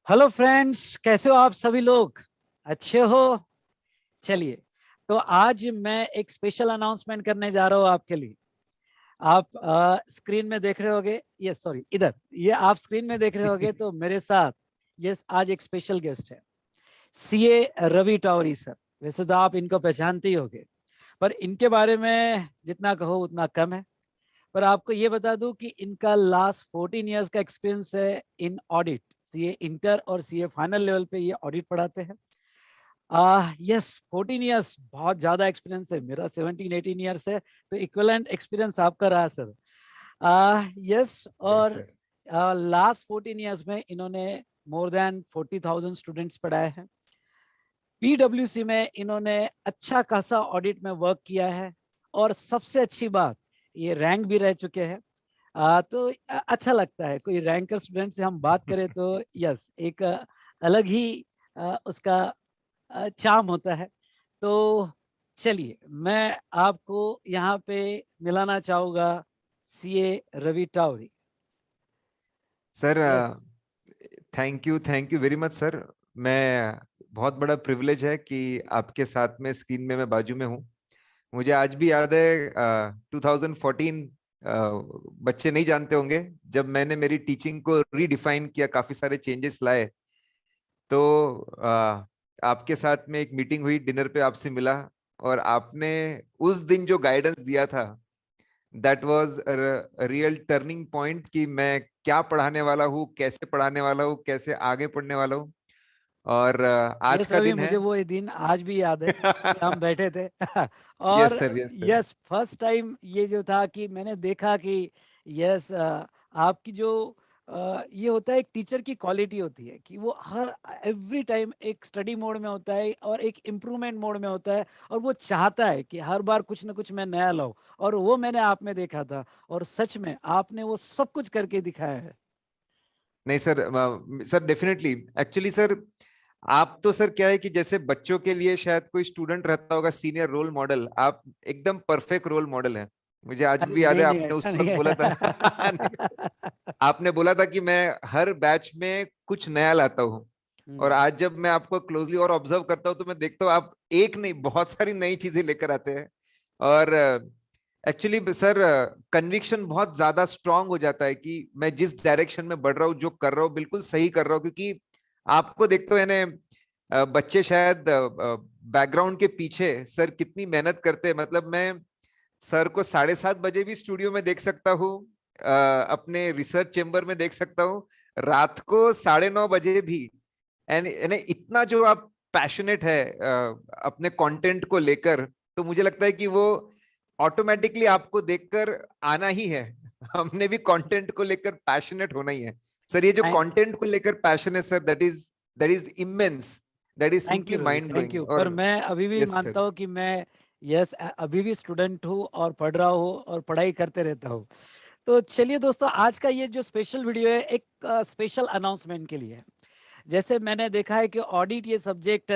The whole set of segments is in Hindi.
हेलो फ्रेंड्स, कैसे हो आप सभी लोग? अच्छे हो? चलिए, तो आज मैं एक स्पेशल अनाउंसमेंट करने जा रहा हूँ आपके लिए। आप स्क्रीन में देख रहे होगे, ये सॉरी इधर, ये आप स्क्रीन में देख रहे होगे तो मेरे साथ ये आज एक स्पेशल गेस्ट है, सीए रवि टावरी सर। वैसे तो आप इनको पहचानते ही होंगे, पर इनके बारे में जितना कहो उतना कम है। पर आपको ये बता दूं कि इनका लास्ट 14 इयर्स का एक्सपीरियंस है इन ऑडिट। सीए इंटर और सीए फाइनल लेवल पे ये ऑडिट पढ़ाते हैं। यस, 14 इयर्स बहुत ज्यादा एक्सपीरियंस है। मेरा 17-18 इयर्स है, तो इक्विवेलेंट एक्सपीरियंस आपका रहा सर। यस, Great, और sir. लास्ट 14 इयर्स में इन्होंने मोर देन 40,000 स्टूडेंट्स पढ़ाए हैं। पीडब्ल्यूसी में इन्होंने अच्छा खासा ऑडिट में वर्क किया है, और सबसे अच्छी बात, ये रैंक भी रह चुके हैं। तो अच्छा लगता है कोई रैंकर स्टूडेंट से हम बात करें तो यस, एक अलग ही उसका चार्म होता है। तो चलिए, मैं आपको यहाँ पे मिलाना चाहूंगा CA Ravi Tawari. Sir, yes. Thank you very much sir. मैं बहुत बड़ा प्रिविलेज है कि आपके साथ में स्क्रीन में मैं बाजू में हूँ। मुझे आज भी याद है 2014। बच्चे नहीं जानते होंगे, जब मैंने मेरी टीचिंग को रीडिफाइन किया, काफी सारे चेंजेस लाए। तो आपके साथ में एक मीटिंग हुई, डिनर पे आपसे मिला, और आपने उस दिन जो गाइडेंस दिया था, that was real turning point कि मैं क्या पढ़ाने वाला हूँ, कैसे पढ़ाने वाला हूँ, कैसे आगे पढ़ने वाला हूँ। और आज यस का रवि, दिन है। मुझे वो दिन आज भी याद है कि हम बैठे थे और yes sir, yes sir. Yes, first time ये जो था कि मैंने देखा कि यस, आपकी जो ये होता है, एक टीचर की क्वालिटी होती है कि वो हर एवरी टाइम एक स्टडी मोड में होता है और एक इम्प्रूवमेंट मोड में होता है, और वो चाहता है कि हर बार कुछ ना कुछ मैं नया लाऊं। और वो मैंने आप में देखा था, और सच में आपने वो सब कुछ करके दिखाया है। नहीं sir, sir definitely. Actually sir, आप तो सर क्या है कि जैसे बच्चों के लिए शायद कोई स्टूडेंट रहता होगा सीनियर रोल मॉडल, आप एकदम परफेक्ट रोल मॉडल है। मुझे आज अरे भी याद नहीं है नहीं, आपने ऐसा उस नहीं वक्त बोला था। है आपने बोला था कि मैं हर बैच में कुछ नया लाता हूँ। और हम्म। आज जब मैं आपको क्लोजली और ऑब्जर्व करता हूँ, तो मैं देखता हूँ आप एक नहीं, बहुत सारी नई चीजें लेकर आते हैं। और एक्चुअली सर, कन्विक्शन बहुत ज्यादा स्ट्रांग हो जाता है कि मैं जिस डायरेक्शन में बढ़ रहा हूँ, जो कर रहा हूँ, बिल्कुल सही कर रहा हूँ। क्योंकि आपको देखते हो, यानी बच्चे शायद बैकग्राउंड के पीछे सर कितनी मेहनत करते हैं। मतलब मैं सर को 7:30 बजे भी स्टूडियो में देख सकता हूँ, अपने रिसर्च चेम्बर में देख सकता हूँ, रात को 9:30 बजे भी। एंड इतना जो आप पैशनेट है अपने कंटेंट को लेकर, तो मुझे लगता है कि वो ऑटोमेटिकली आपको देखकर आना ही है। हमने भी कंटेंट को लेकर पैशनेट होना ही है। सर, ये जो कंटेंट को लेकर पैशन है sir, that is immense, that is thank simply you Ravi, mind thank blowing. You. पर और मैं अभी भी यस मानता सर। हूँ कि मैं, यस, अभी भी स्टूडेंट हूँ और पढ़ रहा हूँ और पढ़ाई करते रहता हूँ। तो चलिए दोस्तों, आज का ये जो स्पेशल वीडियो है, एक स्पेशल अनाउंसमेंट के लिए है। जैसे मैंने देखा है कि ऑडिट ये सब्जेक्ट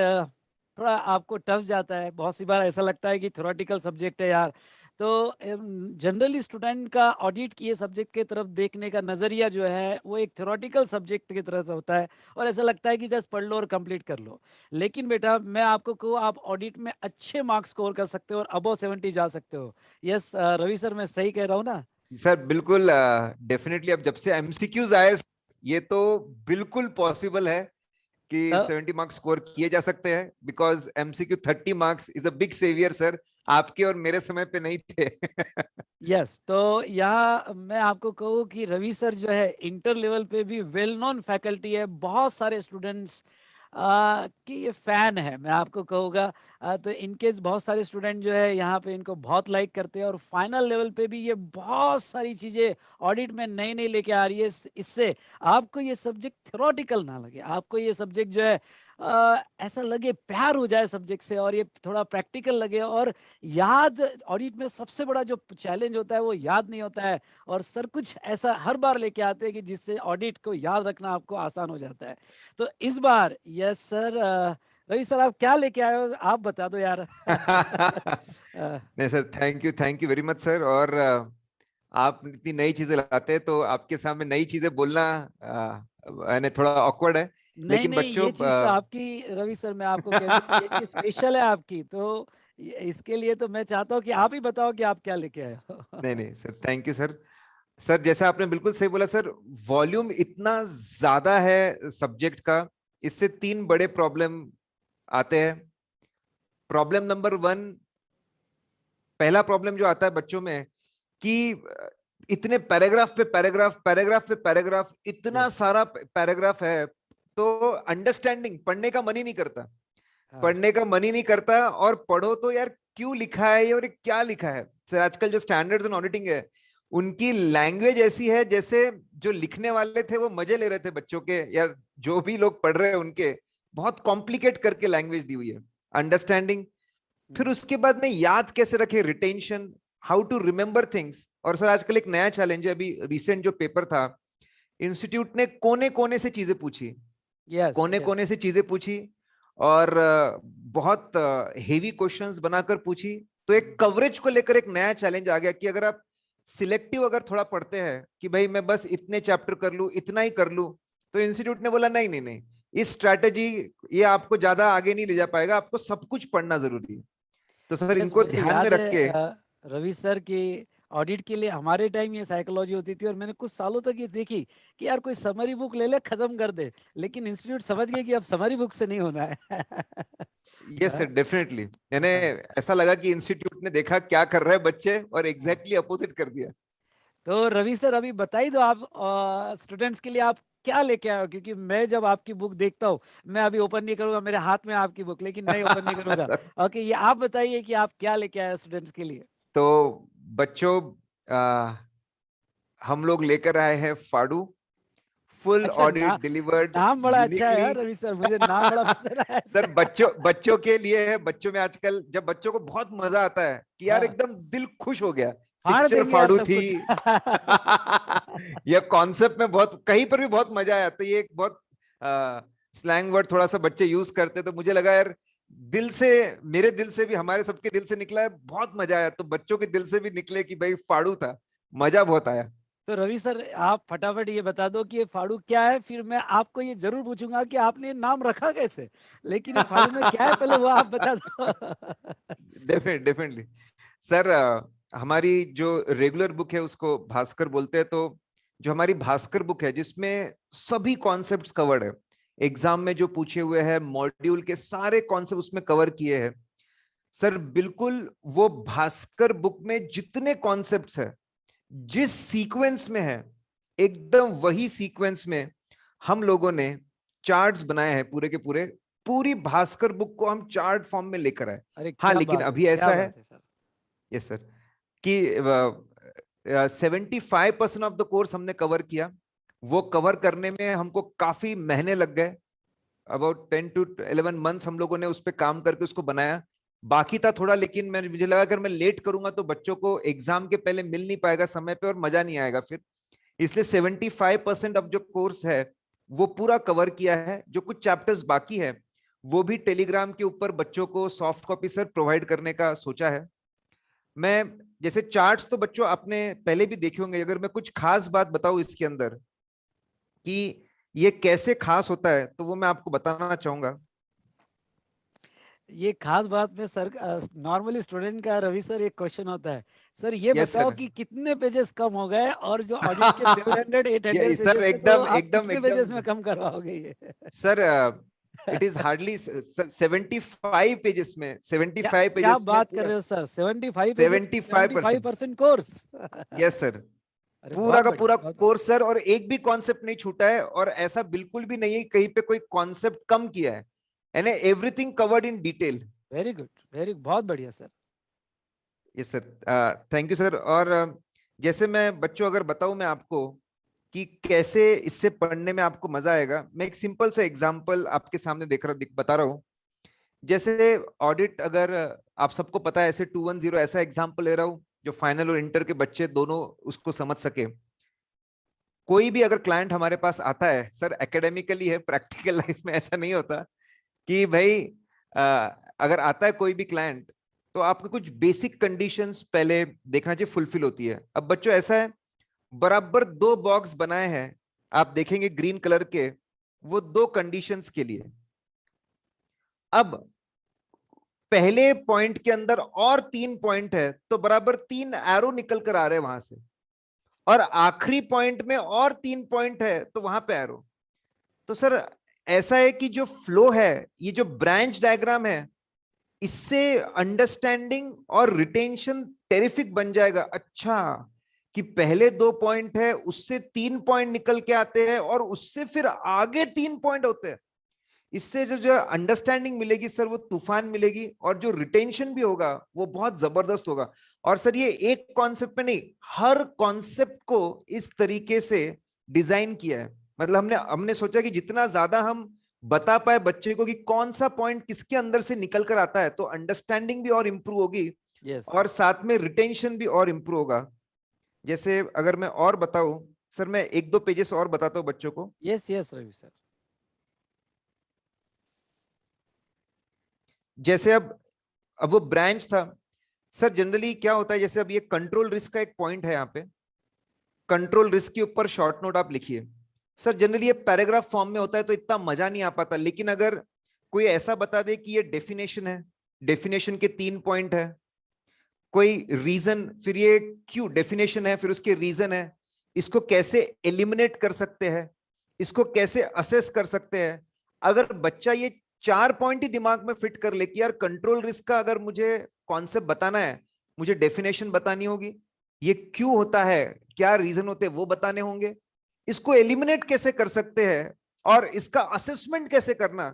थोड़ा आपको टफ जाता है, बहुत सी बार ऐसा लगता है कि थ्योरेटिकल सब्जेक्ट है यार। तो जनरली स्टूडेंट का ऑडिट की ये सब्जेक्ट की तरफ देखने का नज़रिया जो है वो एक थ्योरेटिकल सब्जेक्ट की तरफ होता है, और ऐसा लगता है कि जस्ट पढ़ लो और कंप्लीट कर लो। लेकिन बेटा, मैं आपको कहूँ, आप ऑडिट में अच्छे मार्क्स स्कोर कर सकते हो और अबव 70 जा सकते हो। यस रवि सर, मैं सही कह रहा हूँ ना? सर बिल्कुल, डेफिनेटली। अब जब से एमसीक्यूज आए, ये तो बिल्कुल पॉसिबल है कि तो 70 मार्क्स स्कोर किए जा सकते हैं। Because MCQ 30 marks is a big saviour sir. आपके और मेरे समय पे नहीं थे। यस, तो यहाँ मैं आपको कहूँ कि रवि सर जो है इंटर लेवल पे भी वेल नोन फैकल्टी है, बहुत सारे स्टूडेंट्स की ये फैन है, मैं आपको कहूँगा। तो इनके बहुत सारे स्टूडेंट जो है यहाँ पे इनको बहुत लाइक करते हैं, और फाइनल लेवल पे भी ये बहुत सारी चीज़ें ऑडिट में नई नई लेके आ रही है। इससे आपको ये सब्जेक्ट थ्योरेटिकल ना लगे, आपको ये सब्जेक्ट जो है ऐसा लगे, प्यार हो जाए सब्जेक्ट से, और ये थोड़ा प्रैक्टिकल लगे। और याद, ऑडिट में सबसे बड़ा जो चैलेंज होता है वो याद नहीं होता है, और सर कुछ ऐसा हर बार लेके आते हैं कि जिससे ऑडिट को याद रखना आपको आसान हो जाता है। तो इस बार, यस सर, रवि सर आप क्या लेके आए हो, आप बता दो यार अ, नहीं sir, thank you very much sir. और आप इतनी नई चीजें लाते हैं, तो आपके सामने नई चीजें बोलना यानी थोड़ा ऑकवर्ड है। नहीं लेकिन नहीं, बच्चों ये चीज तो आपकी रवि सर, मैं आपको कह दूं कि ये चीज स्पेशल है आपकी, तो इसके लिए तो मैं चाहता हूँ कि आप ही बताओ कि आप क्या लेके आए हो। नहीं नहीं sir, thank you sir. Sir जैसा आपने बिल्कुल सही बोला सर, वॉल्यूम इतना ज्यादा है सब्जेक्ट का, इससे तीन बड़े प्रॉब्लम आते हैं। प्रॉब्लम नंबर वन, पहला प्रॉब्लम जो आता है बच्चों में कि इतने पैराग्राफ पे पैराग्राफ, पैराग्राफ पे पैराग्राफ, इतना यस। सारा पैराग्राफ है, तो अंडरस्टैंडिंग, पढ़ने का मन ही नहीं करता। हाँ। पढ़ने का मन ही नहीं करता, और पढ़ो तो यार क्यों लिखा है ये और ये क्या लिखा है। सर आजकल जो स्टैंडर्ड्स ऑन ऑडिटिंग है, उनकी लैंग्वेज ऐसी है जैसे जो लिखने वाले थे वो मजे ले रहे थे बच्चों के, या जो भी लोग पढ़ रहे हैं उनके, बहुत कॉम्प्लिकेट करके लैंग्वेज दी हुई है। अंडरस्टैंडिंग, फिर उसके बाद में याद कैसे रखे, retention, how to remember things. और सर आजकल एक नया चैलेंज है, अभी रिसेंट जो पेपर था, इंस्टीट्यूट ने कोने कोने से चीजें पूछी, यस कोने यस। कोने से चीजें पूछी, और बहुत हेवी क्वेश्चंस बनाकर पूछी। तो एक कवरेज को लेकर एक नया चैलेंज आ गया कि अगर आप सिलेक्टिव अगर थोड़ा पढ़ते हैं कि भाई मैं बस इतने चैप्टर कर लूं, इतना ही कर लूं, तो इंस्टीट्यूट ने बोला नहीं नहीं नहीं, इस स्ट्रैटेजी ये आपको ज्यादा आगे नहीं ले जा पाएगा, आपको सब कुछ पढ़ना जरूरी है। तो सर यस, इनको मुझे ध्यान में याद रख है के, रवि सर की ऑडिट के लिए हमारे टाइम ये साइकोलॉजी होती थी, और मैंने कुछ सालों तक ये देखी कि यार कोई समरी बुक ले ले, खत्म कर दे, लेकिन इंस्टीट्यूट समझ गए कि अब समरी बुक से नहीं होना है। यस सर डेफिनेटली, यानी हाँ। ऐसा लगा कि इंस्टीट्यूट ने देखा क्या कर रहे हैं बच्चे और हाँ। एग्जैक्टली अपोजिट कर दिया। तो रवि सर, अभी बताइए दो आप स्टूडेंट्स के लिए आप क्या लेके आए हो, क्योंकि मैं जब आपकी बुक देखता हूँ, मैं अभी ओपन नहीं करूंगा, मेरे हाथ में आपकी बुक, लेकिन नहीं ओपन नहीं करूंगा। सर, ओके, ये आप बताइए कि आप क्या लेके आए हो स्टूडेंट्स के लिए। तो बच्चों, हम लोग लेकर आए हैं फाड़ू, फुल अच्छा, ऑडिट डिलीवर्ड नाम बड़ा अच्छा है यूनिकली। यार रवि सर, मुझे नाम बड़ा पसंद आया सर इसका। बच्चों बच्चों के लिए है। बच्चों में आजकल जब बच्चों को बहुत मजा आता है कि यार हाँ, एकदम दिल खुश हो गया, फाड़ पिक्चर देंगे यार फाड़ू सब थी। कुछ। यह कॉन्सेप्ट में बहुत, कहीं पर भी बहुत मजा आया, तो ये एक बहुत स्लैंग वर्ड थोड़ा सा बच्चे यूज करते, तो मुझे लगा यार दिल से, मेरे दिल से भी, हमारे सबके दिल से निकला है, बहुत मजा आया, तो बच्चों के दिल से भी निकले कि भाई फाड़ू था, मजा बहुत आया। तो रवि सर, आप फटाफट ये बता दो कि ये फाड़ू क्या है, फिर मैं आपको ये जरूर पूछूंगा कि आपने ये नाम रखा कैसे, लेकिन ये फाड़ू में क्या है पहले वो आप बता दो। डेफिनेटली सर, हमारी जो रेगुलर बुक है उसको भास्कर बोलते हैं। तो जो हमारी भास्कर बुक है जिसमें सभी कॉन्सेप्ट्स कवर्ड है, एग्जाम में जो पूछे हुए हैं मॉड्यूल के सारे कॉन्सेप्ट उसमें कवर किए हैं सर, बिल्कुल वो भास्कर बुक में जितने कॉन्सेप्ट्स है, जिस सीक्वेंस में है, एकदम वही सीक्वेंस में हम लोगों ने चार्ट्स बनाए हैं पूरे के पूरे। पूरी भास्कर बुक को हम चार्ट फॉर्म में लेकर आए। अरे हाँ क्या लेकिन बात है, अभी क्या ऐसा है, बात है सर। यस सर, कि 75% ऑफ द कोर्स हमने कवर किया। वो कवर करने में हमको काफी महीने लग गए, अबाउट 10 to 11 months हम लोगों ने उस पर काम करके उसको बनाया। बाकी था थोड़ा, लेकिन मुझे लगा अगर मैं लेट करूंगा तो बच्चों को एग्जाम के पहले मिल नहीं पाएगा समय पे और मजा नहीं आएगा फिर, इसलिए 75% ऑफ जो कोर्स है वो पूरा कवर किया है। जो कुछ चैप्टर्स बाकी है वो भी टेलीग्राम के ऊपर बच्चों को सॉफ्ट कॉपी सर प्रोवाइड करने का सोचा है। मैं, जैसे चार्ट्स तो बच्चों आपने पहले भी देखे होंगे, अगर मैं कुछ खास बात बताऊं इसके अंदर कि ये कैसे खास होता है तो वो मैं आपको बताना चाहूंगा। ये खास बात में सर, नॉर्मली स्टूडेंट का रवि सर एक क्वेश्चन होता है, सर ये यस बताओ सर, कि कितने पेजेस कम हो गए, और जो ऑडिट के 700 800 ये सर पेजेस है, तो एकदम आप एकदम कितने पेजेस एकदम में कम करवाओगे ये। Sir, it is hardly 75 pages में, सेवेंटी क्या फाइव क्या पेजेस में बात कर पूरा रहे हो sir, 75 pages, 75%। 75% course. Yes sir, अरे पूरा बहुत का बढ़िया, पूरा बहुत बढ़िया। कोर्स सर, और एक भी कॉन्सेप्ट नहीं छूटा है, और ऐसा बिल्कुल भी नहीं है कहीं पे कोई कॉन्सेप्ट कम किया है, यानी everything covered in detail. Very good, very, बहुत बढ़िया sir. Yes sir, thank you sir. और जैसे मैं बच्चों अगर बताऊं मैं आपको कि कैसे इससे पढ़ने में आपको मजा आएगा, मैं एक सिंपल सा एग्जांपल आपके सामने बता रहा हूँ। जैसे ऑडिट, अगर आप सबको पता है, ऐसे 210 ऐसा एग्जांपल ले रहा हूँ जो फाइनल और इंटर के बच्चे दोनों उसको समझ सके। कोई भी अगर क्लाइंट हमारे पास आता है सर, एकेडमिकली है, प्रैक्टिकल लाइफ में ऐसा नहीं होता कि भाई अ, अगर आता है कोई भी क्लाइंट, तो आपको कुछ बेसिक कंडीशंस पहले देखना चाहिए फुलफिल होती है। अब बच्चों ऐसा है, बराबर दो बॉक्स बनाए हैं, आप देखेंगे ग्रीन कलर के, वो 2 कंडीशंस के लिए। अब पहले पॉइंट के अंदर और 3 पॉइंट है तो बराबर 3 एरो निकल कर आ रहे हैं वहां से, और आखिरी पॉइंट में और 3 पॉइंट है तो वहां पे एरो। तो सर ऐसा है कि जो फ्लो है, ये जो ब्रांच डायग्राम है, इससे अंडरस्टैंडिंग और रिटेंशन टेरिफिक बन जाएगा। अच्छा, कि पहले 2 पॉइंट है, उससे 3 पॉइंट निकल के आते हैं, और उससे फिर आगे 3 पॉइंट होते हैं। इससे जो जो अंडरस्टैंडिंग मिलेगी सर, वो तूफान मिलेगी, और जो रिटेंशन भी होगा वो बहुत जबरदस्त होगा। और सर ये एक कॉन्सेप्ट में नहीं, हर कॉन्सेप्ट को इस तरीके से डिजाइन किया है। मतलब हमने हमने सोचा कि जितना ज्यादा हम बता पाए बच्चे को कि कौन सा पॉइंट किसके अंदर से निकल कर आता है, तो अंडरस्टैंडिंग भी और इंप्रूव होगी, यस और साथ में रिटेंशन भी और इंप्रूव होगा। जैसे अगर मैं और बताऊं सर, मैं 1-2 पेजेस और बताता हूँ बच्चों को। Yes yes Ravi sir. जैसे अब वो ब्रांच था सर, जनरली क्या होता है, जैसे अब ये कंट्रोल रिस्क का एक पॉइंट है यहाँ पे, कंट्रोल रिस्क के ऊपर शॉर्ट नोट आप लिखिए। सर जनरली ये पैराग्राफ फॉर्म में होता है तो इतना मजा नहीं आ पाता, लेकिन अगर कोई ऐसा बता दे कि ये डेफिनेशन है, डेफिनेशन के 3 पॉइंट है, कोई रीजन, फिर ये क्यों डेफिनेशन है, फिर उसके रीजन है, इसको कैसे एलिमिनेट कर सकते हैं, इसको कैसे असेस कर सकते हैं। अगर बच्चा ये 4 पॉइंट ही दिमाग में फिट कर ले कि यार कंट्रोल रिस्क का अगर मुझे कॉन्सेप्ट बताना है, मुझे डेफिनेशन बतानी होगी, ये क्यों होता है, क्या रीजन होते हैं वो बताने होंगे, इसको एलिमिनेट कैसे कर सकते हैं, और इसका असेसमेंट कैसे करना,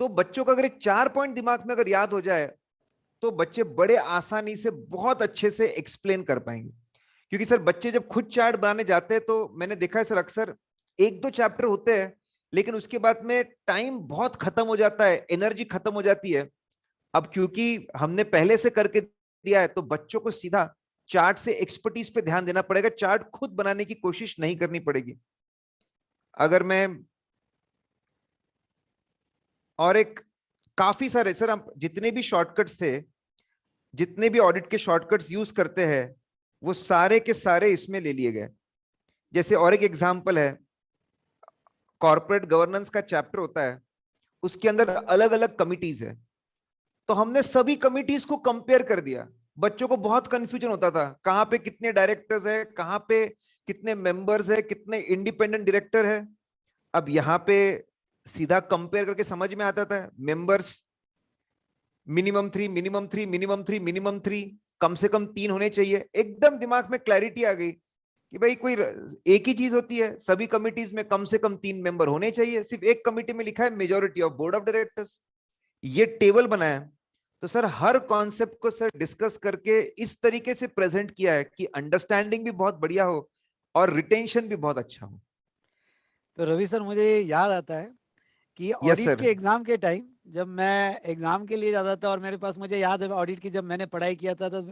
तो बच्चों को अगर 4 पॉइंट दिमाग में अगर याद हो जाए तो बच्चे बड़े आसानी से बहुत अच्छे से एक्सप्लेन कर पाएंगे। क्योंकि सर बच्चे जब खुद चार्ट बनाने जाते हैं तो मैंने देखा है सर, अक्सर 1-2 चैप्टर होते हैं, लेकिन उसके बाद में टाइम बहुत खत्म हो जाता है, एनर्जी खत्म हो जाती है। अब क्योंकि हमने पहले से करके दिया है तो बच्चों को सीधा चार्ट से एक्सपर्टीज पे ध्यान देना पड़ेगा, चार्ट खुद बनाने की कोशिश नहीं करनी पड़ेगी। अगर मैं और एक काफी सारे सर, हम जितने भी शॉर्टकट्स थे, जितने भी ऑडिट के शॉर्टकट्स यूज करते हैं, वो सारे के सारे इसमें ले लिए गए। जैसे और एक एग्जांपल है, कॉर्पोरेट गवर्नेंस का चैप्टर होता है, उसके अंदर अलग अलग कमिटीज है, तो हमने सभी कमिटीज को कंपेयर कर दिया। बच्चों को बहुत कंफ्यूजन होता था, कहां पे कितने डायरेक्टर्स है, कहां पे कितने मेंबर्स है, कितने इंडिपेंडेंट डायरेक्टर है। अब यहाँ पे सीधा कंपेयर करके समझ में आता था, members minimum 3, minimum 3, minimum 3, minimum 3, कम से कम 3 होने चाहिए। एकदम दिमाग में क्लैरिटी आ गई कि भाई कोई एक ही चीज होती है, सभी कमिटीज में कम से कम 3 मेंबर होने चाहिए, सिर्फ एक कमिटी में लिखा है majority of board of directors. ये टेबल बनाया। तो सर हर कॉन्सेप्ट को सर डिस्कस करके इस तरीके से प्रेजेंट किया है कि अंडरस्टैंडिंग भी बहुत बढ़िया हो और रिटेंशन भी बहुत अच्छा हो। तो रवि सर मुझे याद आता है कि यस ऑडिट सर। के एग्जाम के टाइम जब मैं एग्जाम के लिए जाता था, और मेरे पास, मुझे याद है ऑडिट की जब मैंने पढ़ाई किया था तो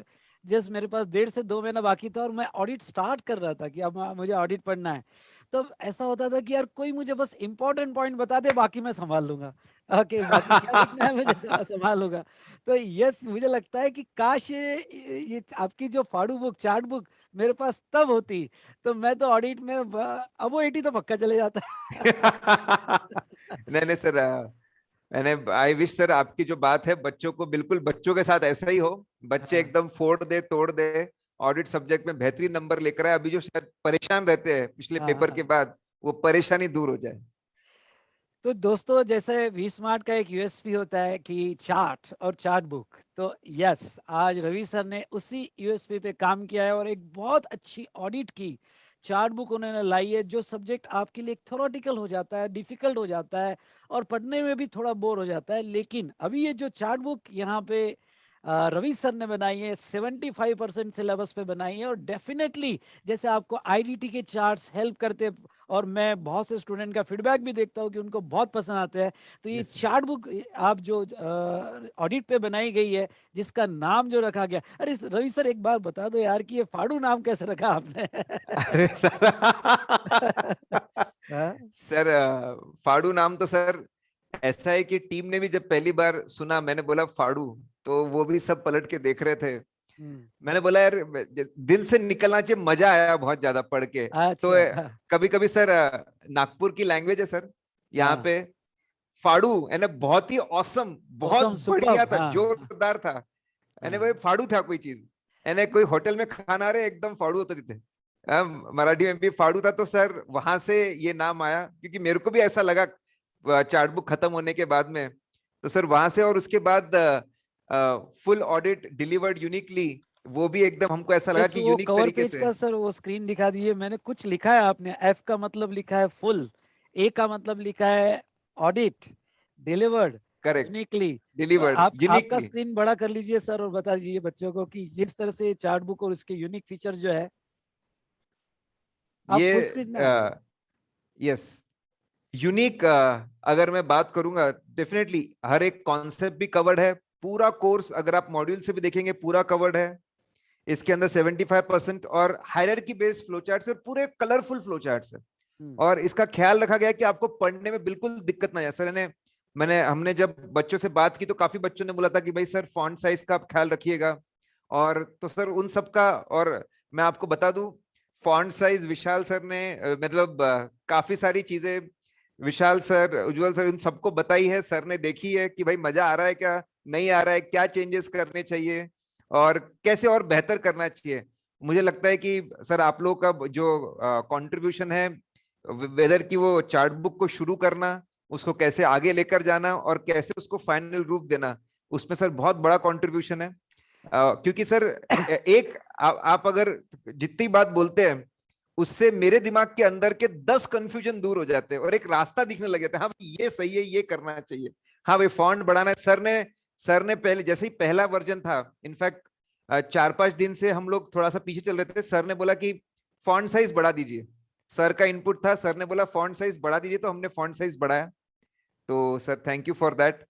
जस्ट मेरे पास 1.5 से 2 महीना बाकी था, और मैं ऑडिट स्टार्ट कर रहा था कि अब मुझे ऑडिट पढ़ना है। तो ऐसा होता था कि यार कोई मुझे बस इंपॉर्टेंट पॉइंट बता दे, बाकी मैं संभाल लूंगा। ओके, बाकी क्या लिखना है मुझे संभाल लूंगा। तो यस, मुझे लगता है कि काश ये आपकी जो फाड़ू बुक, चार्ट बुक मेरे पास तब होती, तो मैं तो ऑडिट में अब वो 80 तो पक्का चले जाता। नहीं नहीं सर, मैंने आई विश सर आपकी जो बात है बच्चों को, बिल्कुल बच्चों के साथ ऐसा ही हो, बच्चे हाँ एकदम फोड़ दे तोड़ दे, ऑडिट सब्जेक्ट में बेहतरीन नंबर लेकर आए। अभी जो शायद परेशान रहते हैं पिछले हाँ पेपर के हाँ। बाद, वो परेशानी दूर हो जाए। तो दोस्तों, जैसे वी स्मार्ट का एक यूएसपी होता है कि चार्ट और चार्ट बुक, तो यस, आज रवि सर ने उसी यूएसपी पे काम किया है और एक बहुत अच्छी ऑडिट की चार्ट बुक उन्होंने लाई है, जो सब्जेक्ट आपके लिए थोरोटिकल हो जाता है, डिफिकल्ट हो जाता है और पढ़ने में भी थोड़ा बोर हो जाता है। लेकिन अभी ये जो चार्ट बुक यहाँ पे रवि सर ने बनाई है, 75% सिलेबस पे बनाई है, और डेफिनेटली जैसे आपको आईडीटी के चार्ट्स हेल्प करते, और मैं बहुत से स्टूडेंट का फीडबैक भी देखता हूँ कि उनको बहुत पसंद आते हैं। तो ये यस चार्ट बुक आप जो ऑडिट पे बनाई गई है, जिसका नाम जो रखा गया, अरे रवि सर एक बार बता दो यार कि ये फाड़ू नाम कैसे रखा आपने? अरे सर हाँ? सर फाड़ू नाम तो सर ऐसा है कि टीम ने भी जब पहली बार सुना, मैंने बोला फाड़ू, तो वो भी सब पलट के देख रहे थे। हम्म, मैंने बोला यार दिल से निकलना चाहिए, मजा आया बहुत ज्यादा पढ़ के। तो अच्छा हाँ, कभी कभी सर नागपुर की लैंग्वेज है सर, यहाँ हाँ, पे फाड़ू यानी बहुत ही औसम, बहुत awesome, बढ़िया superb, था, हाँ, जोरदार था। यानी भाई हाँ, फाड़ू था कोई चीज, यानी कोई होटल में खाना आ रहे एकदम फाड़ू होते थे। मराठी में भी फाड़ू था। तो सर वहां से ये नाम आया, क्योंकि मेरे को भी ऐसा लगा चार्ट बुक खत्म होने के बाद में। तो सर वहां से, और उसके बाद फुल ऑडिट डिलीवर्ड यूनिकली, वो भी एकदम हमको ऐसा लगा यस, कि वो यूनिक कवर तरीके पेज से। का सर वो स्क्रीन दिखा दीजिए। मैंने कुछ लिखा है, आपने एफ का मतलब लिखा है फुल, ए का मतलब लिखा है ऑडिट, डिलीवर्ड, करेक्ट, यूनिकली। तो डिलीवर्ड आप आपका यूनिकली। स्क्रीन बड़ा कर लीजिए सर, और बता दीजिए बच्चों को कि जिस तरह से चार्ट बुक और उसके यूनिक फीचर जो है, आप ये फुल स्क्रीन में आ जाइए। यस, यूनिक अगर मैं बात करूंगा, डेफिनेटली हर एक कॉन्सेप्ट भी कवर्ड है। पूरा कोर्स अगर आप मॉड्यूल से भी देखेंगे पूरा कवर्ड है। इसके अंदर 75% और हायरार्की बेस्ड फ्लो चार्ट्स और पूरे कलरफुल फ्लो चार्ट्स है। हम्म, और इसका ख्याल रखा गया कि आपको पढ़ने में बिल्कुल दिक्कत ना आए। सर ने मैंने हमने जब बच्चों से बात की तो काफी बच्चों ने बोला था कि भाई सर फॉन्ट साइज का आप ख्याल रखिएगा। और तो सर उन सब का, और मैं आपको बता दूं, फॉन्ट साइज विशाल सर ने मतलब काफी सारी चीजें विशाल सर, उज्जवल सर, इन सबको बताई है। सर ने देखी है कि भाई मजा आ रहा है क्या, नहीं आ रहा है, क्या चेंजेस करने चाहिए और कैसे और बेहतर करना चाहिए। मुझे लगता है कि सर आप लोगों का जो कंट्रीब्यूशन है, वेदर की वो चार्ट बुक को शुरू करना, उसको कैसे आगे लेकर जाना और कैसे उसको फाइनल रूप देना, उसमें सर बहुत बड़ा कंट्रीब्यूशन है। क्योंकि सर एक आप अगर जितनी बात बोलते हैं उससे मेरे दिमाग के अंदर के 10 कंफ्यूजन दूर हो जाते हैं और एक रास्ता दिखने लगे थे। हाँ भाई ये सही है, ये करना चाहिए। हाँ भाई फॉन्ट बढ़ाना है। सर ने पहले जैसे ही पहला वर्जन था, इनफैक्ट 4-5 दिन से हम लोग थोड़ा सा पीछे चल रहे थे, सर ने बोला कि फॉन्ट साइज बढ़ा दीजिए। सर का इनपुट था, सर ने बोला फॉन्ट साइज बढ़ा दीजिए, तो हमने फॉन्ट साइज बढ़ाया। तो sir thank you for that,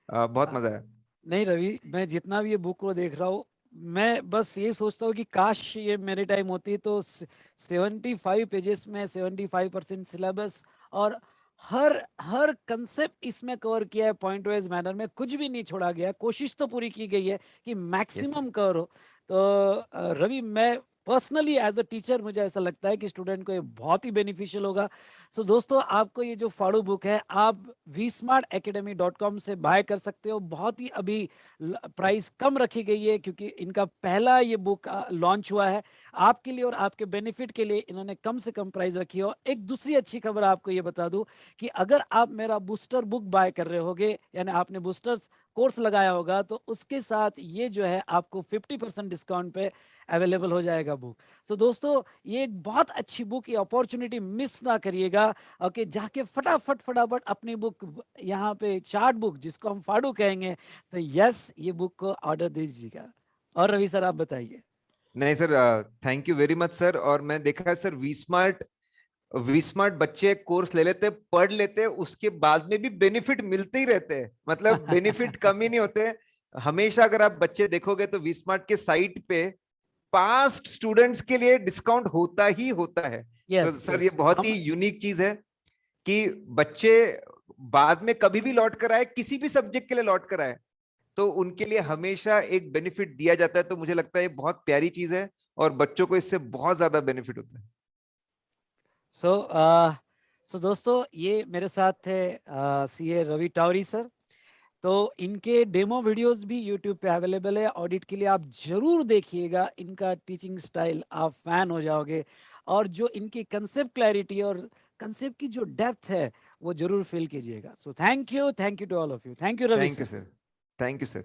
बहुत हाँ, मजा आया। नहीं रवि, मैं जितना भी ये बुक को देख रहा हूँ, मैं बस ये सोचता हूँ कि काश ये मेरे टाइम होती तो 75 पेजेस में 75% सिलेबस, और हर हर कंसेप्ट इसमें कवर किया है पॉइंट वाइज मैनर में, कुछ भी नहीं छोड़ा गया। कोशिश तो पूरी की गई है कि यस सर। मैक्सिमम कवर हो। तो रवि, मैं पर्सनली एज अ टीचर मुझे ऐसा लगता है कि स्टूडेंट को ये बहुत ही बेनिफिशियल होगा। सो दोस्तों, आपको ये जो फाड़ू बुक है आप vsmartacademy.com से बाय कर सकते हो। बहुत ही अभी प्राइस कम रखी गई है, क्योंकि इनका पहला ये बुक लॉन्च हुआ है। आपके लिए और आपके बेनिफिट के लिए इन्होंने कम से कम प्राइस रखी है। और एक दूसरी अच्छी खबर आपको ये बता दूं कि अगर आप मेरा बूस्टर बुक बाय कर रहे होगे, यानी आपने बूस्टर्स कोर्स लगाया होगा, तो उसके साथ ये जो है आपको 50% डिस्काउंट पे अवेलेबल हो जाएगा बुक। सो दोस्तों, ये एक बहुत अच्छी बुक, ये अपॉर्चुनिटी मिस ना करिएगा। ओके, जाके फटाफट फटाफट अपनी बुक, यहाँ पे चार्ट बुक जिसको हम फाड़ू कहेंगे, तो यस, ये बुक को ऑर्डर दीजिएगा। और रवि सर, आप बताइए। नहीं sir, thank you very much sir. और मैं देखा है सर, वी स्मार्ट बच्चे कोर्स ले लेते, पढ़ लेते, उसके बाद में भी बेनिफिट मिलते ही रहते हैं, मतलब बेनिफिट कम ही नहीं होते हमेशा। अगर आप बच्चे देखोगे तो वी स्मार्ट के साइट पे पास्ट स्टूडेंट्स के लिए डिस्काउंट होता ही होता है। तो यस, सर ये यस, बहुत ही हम यूनिक चीज है कि बच्चे बाद में कभी भी लौट कर आए, किसी भी सब्जेक्ट के लिए लौट कर आए, तो उनके लिए हमेशा एक बेनिफिट दिया जाता है। तो मुझे लगता है ये बहुत प्यारी चीज है और बच्चों को इससे बहुत ज्यादा बेनिफिट होता है। सो सो दोस्तों, ये मेरे साथ थे सीए रवि टावरी सर। तो इनके डेमो वीडियोस भी यूट्यूब पे अवेलेबल है ऑडिट के लिए, आप जरूर देखिएगा। इनका टीचिंग स्टाइल आप फैन हो जाओगे। और जो इनकी कंसेप्ट क्लैरिटी और कंसेप्ट की जो डेप्थ है, वो जरूर फील कीजिएगा। So thank you to all of you. Thank you Ravi thank you sir. Sir. Thank you sir.